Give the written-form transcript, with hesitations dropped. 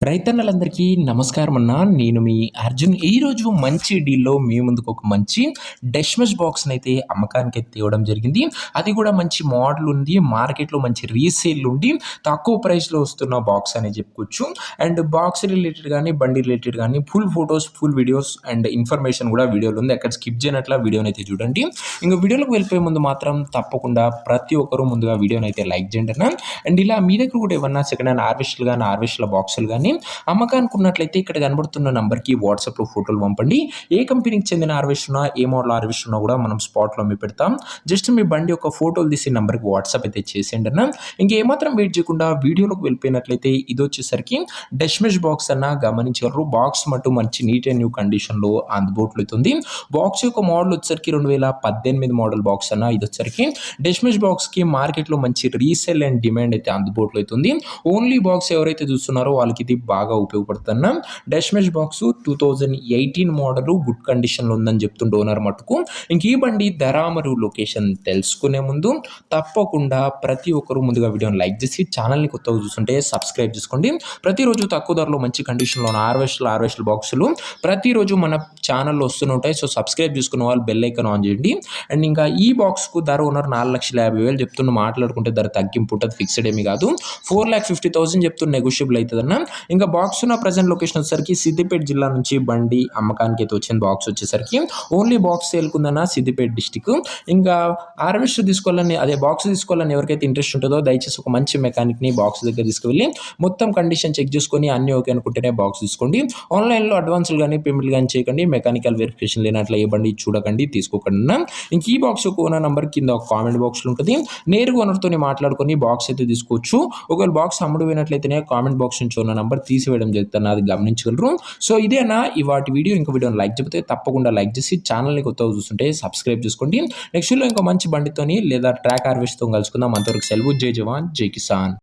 రైతన్నలందరికీ నమస్కారం అన్న. నేను మీ అర్జున్. ఈరోజు మంచి డీల్‌లో మీ ముందుకు ఒక మంచి డష్‌మెష్ బాక్స్‌నైతే అమ్మకానికైతే తేవడం జరిగింది. అది కూడా మంచి మోడల్ ఉంది. మార్కెట్‌లో మంచి రీసేల్ ఉండి తక్కువ ప్రైస్‌లో వస్తున్న బాక్స్ అనే చెప్పుకోవచ్చు. అండ్ బాక్స్ రిలేటెడ్ గాని, బండి రిలేటెడ్ గాని full photos, full videos and information కూడా వీడియోలో ఉంది. ఎక్కడ స్కిప్ చేయనట్ల వీడియోనైతే చూడండి. ఇంక వీడియోలోకి వెళ్ళిపోయే ముందు మాత్రం తప్పకుండా ప్రతి ఒక్కరు ముందుగా వీడియోనైతే లైక్ చేయండి అన్న. అండ్ ఇలా మీ దగ్గర కూడా ఏమన్నా సెకండ్ హ్యాండ్ హార్వెస్టర్లు గాని, హార్వెస్టర్ల బాక్సులు గాని అమ్మకానికి ఉన్నట్లయితే ఇక్కడ కనబడుతున్న నంబర్‌కి వాట్సాప్‌లో ఫోటోలు పంపండి. ఏ కంపెనీకి చెందిన హార్వెస్టర్ ఉన్నా, ఏ మోడల్ హార్వెస్టర్ ఉన్నా కూడా మనం స్పాట్‌లో అమ్మి పెడతాం. జస్ట్ మీ బండి యొక్క ఫోటోలు తీసి నంబర్‌కి వాట్సాప్ అయితే చేసేయండి అన్న. ఇంకేమాత్రం వెయిట్ చేయకుండా వీడియోలోకి వెళ్ళిపోయినట్లయితే ఇదొచ్చేసరికి డష్‌మెష్ బాక్స్ అన్న గమనించగలరు. బాక్స్ మట్టు మంచి నీట్ అండ్ న్యూ కండిషన్‌లో అందుబాటులో అయితే ఉంది. బాక్స్ యొక్క మోడల్ వచ్చేసరికి 2018 మోడల్ బాక్స్ అన్న. ఇదొచ్చేసరికి డష్‌మెష్ బాక్స్‌కి మార్కెట్‌లో మంచి రీసేల్ అండ్ డిమాండ్ అయితే అందుబాటులో అయితే ఉంది. ఓన్లీ బాక్స్ ఎవరైతే చూస్తున్నారో వాళ్ళకి ఇది బాగా ఉపయోగపడుతున్న డష్‌మెష్ బాక్స్ 2018 మోడల్ గుడ్ కండిషన్‌లో ఉందని చెప్తుండే ఓనర్ మట్టుకు. ఇంక ఈ బండి ధర మరియు లొకేషన్ తెలుసుకునే ముందు తప్పకుండా ప్రతి ఒక్కరు ముందుగా వీడియోని లైక్ చేసి ఛానల్‌ని కొత్తగా చూస్తుంటే సబ్స్క్రైబ్ చేసుకోండి. ప్రతిరోజు తక్కువ ధరలో మంచి కండిషన్‌లో ఉన్న హార్వెస్టర్ల బాక్సులు ప్రతిరోజు మన ఛానల్‌లో వస్తూనే ఉంటాయి. సో సబ్స్క్రైబ్ చేసుకున్న వాళ్ళు బెల్ ఐకాన్ ఆన్ చేయండి. అండ్ ఇంకా ఈ బాక్స్‌కు ధర ఓనర్ 4,50,000 చెప్తున్న, మాట్లాడుకుంటే ధర తగ్గింపు ఉంటుంది, ఫిక్స్డ్ ఏమీ కాదు. 4,50,000 చెప్తున్న నెగోషియబుల్ అవుతుందన్న. ఇంకా బాక్స్ ఉన్న ప్రజెంట్ లొకేషన్ వచ్చేసరికి సిద్దిపేట జిల్లా నుంచి బండి అమ్మకానికి అయితే వచ్చిన బాక్స్ వచ్చేసరికి ఓన్లీ బాక్స్ సేల్కుందన్న సిద్దిపేట డిస్టిక్. ఇంకా హార్వెస్టర్ తీసుకోవాలని, అదే బాక్స్ తీసుకోవాలని ఎవరికైతే ఇంట్రెస్ట్ ఉంటుందో దయచేసి ఒక మంచి మెకానిక్ని బాక్స్ దగ్గర తీసుకువెళ్ళి మొత్తం కండిషన్ చెక్ చేసుకొని అన్ని ఓకే అనుకుంటేనే బాక్స్ తీసుకోండి. ఆన్లైన్లో అడ్వాన్స్లు కానీ పేమెంట్లు కానీ చేయకండి. మెకానికల్ వెరిఫికేషన్ లేనట్ల ఏ బండి చూడకండి, తీసుకోకండి. ఇంక ఈ బాక్స్ ఓనర్ నంబర్ కింద ఒక కామెంట్ బాక్స్లో ఉంటుంది. నేరుగా ఓనర్తో మాట్లాడుకొని బాక్స్ అయితే తీసుకోవచ్చు. ఒకవేళ బాక్స్ అమ్ముడు పోయినట్లయితేనే కామెంట్ బాక్స్ నుంచి ఉన్న నంబర్ తీసివేయడం జరుగుతుంది, అది గమనించగలరు. సో ఇదే అన్న ఇవాటి వీడియో. ఇంకో వీడియోని లైక్ చెప్తే తప్పకుండా లైక్ చేసి ఛానల్ని కొత్తగా చూస్తుంటే సబ్స్క్రైబ్ చేసుకోండి. నెక్స్ట్ వీడియో ఇంకో మంచి బండితోని లేదా ట్రాక్ హార్వెస్ట్తో కలుసుకుందాం. అంతవరకు సెలవు. జై జవాన్, జై కిసాన్.